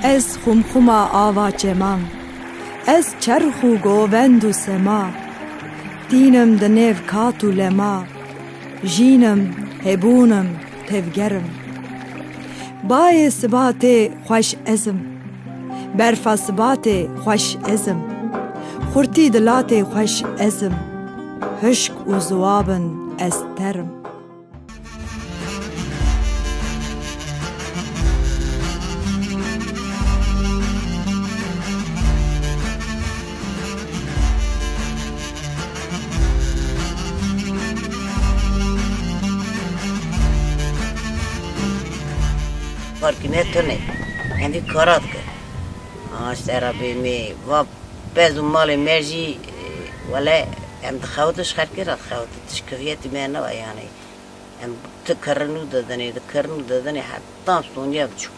از خمخما آوا چمان، از چرخ و گووند و سما، دینم دنیو کاتو لما، جینم هبونم تفگرم. بای سبات خوش ازم، برفا سبات خوش ازم، خورتی دلات خوش ازم، هشک و زوابن استرم. کارکنه تو نه، هندی کارات که آشترا بیمی و بعض مال مرجی ولی هم دخواتش خرد کرد خواهدش کفیتی من نه یعنی هم تکرنو دادنی حتی سونیا بچو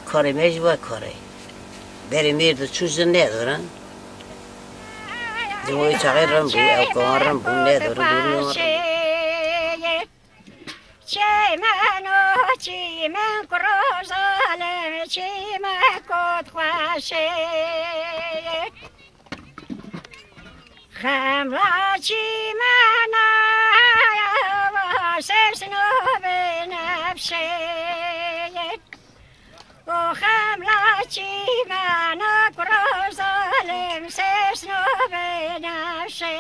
کاری مرجی و کاری بری میرد چوز ندارن جوی چاقی رم بو او کار رم بو نداره چی من کروزالم چی من کد خوشه خملا چی من واسه نو بنفشه و خملا چی من کروزالم سه نو بنفشه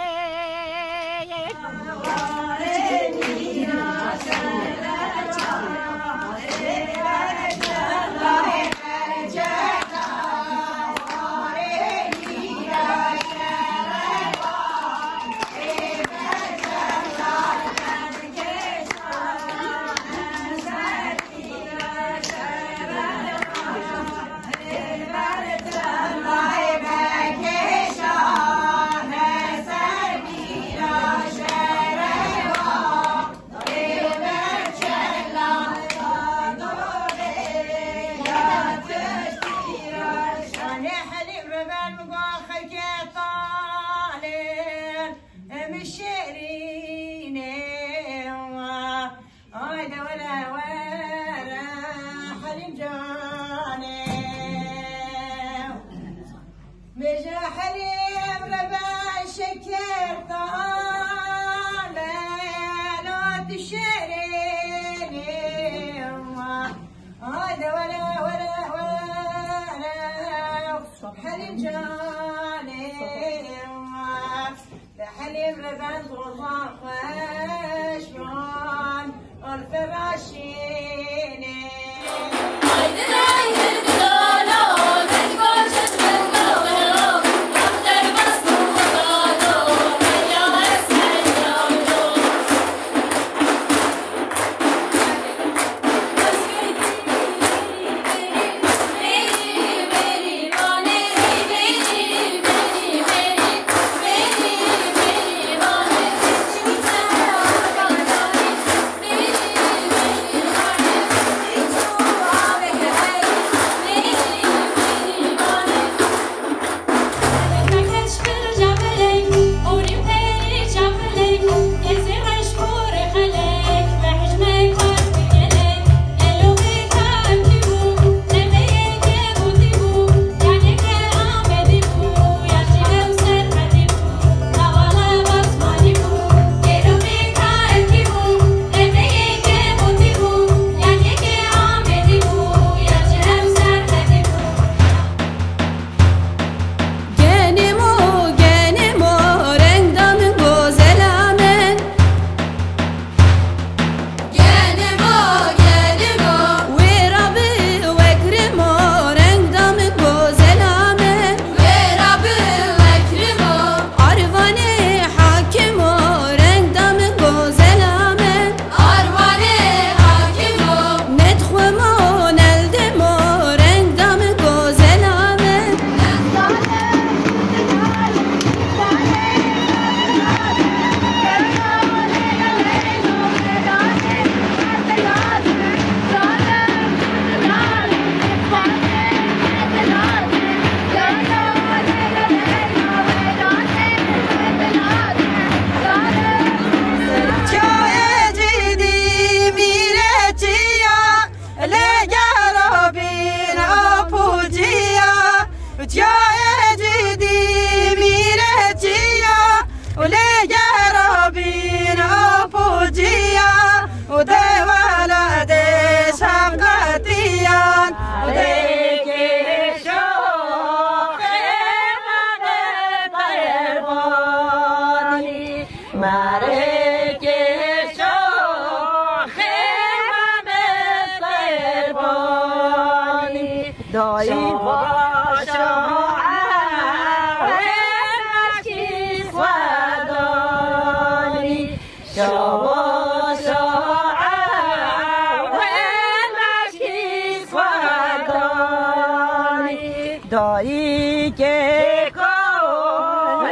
دایی که کار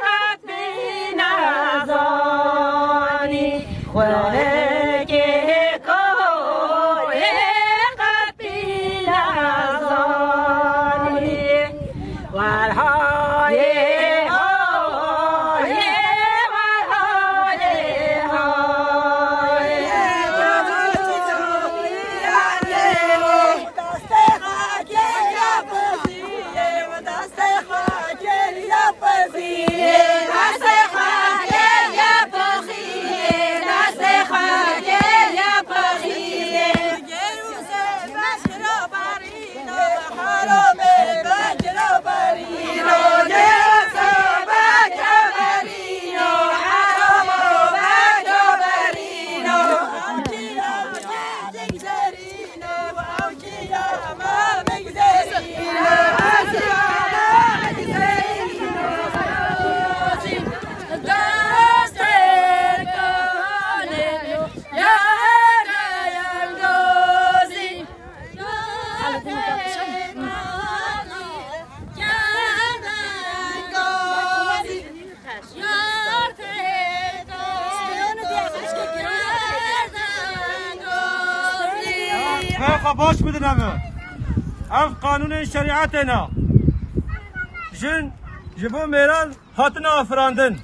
خطی نزانی خواه که کار خطی نزانی ورهای باش بدنم اف قانون شریعتنا جن جبو میران هاتنا افراندن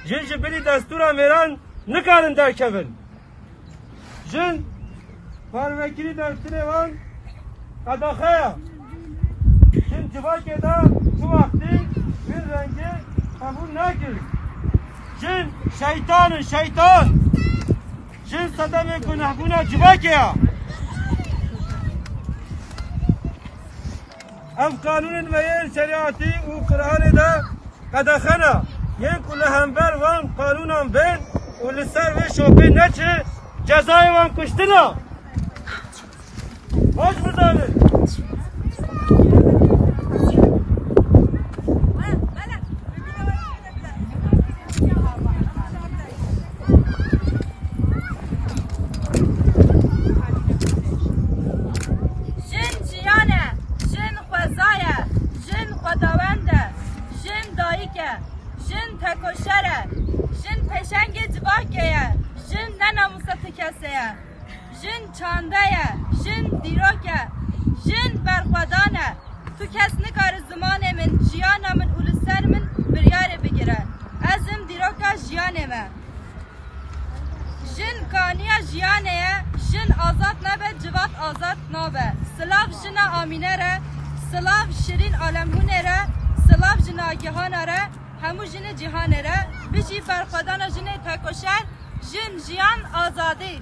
جن جبلی دستور میران نکارن در کبن جن پروکیلی دستور وان قداخه جن جبا که دا تو وقتی bir رنگی قبول نکرد جن شیطان جن صدم گناهگونا جبا که ام قانون وین شریعتی و قرآن دا قدخنا ین کل همبر وان قانون هم بین و لسر و شوپی نچه جزای وان کشتنا باش بردانه جن چاندهیه، جن دیروکه، جن برخودانه. تو کس نکار زمان من جیانا من اولسر من بریاره بگیره. ازم دیروکه جیانه من. جن کانیه جیانه، جن آزاد نبه، جواد آزاد نبه. سلاف جن آمینه ره، سلاف شیرین عالمونه ره، سلاف جن آگهانه ره، همو جن جهانه ره. بچی برخودانه جن تکوشن، جن جیان آزادی.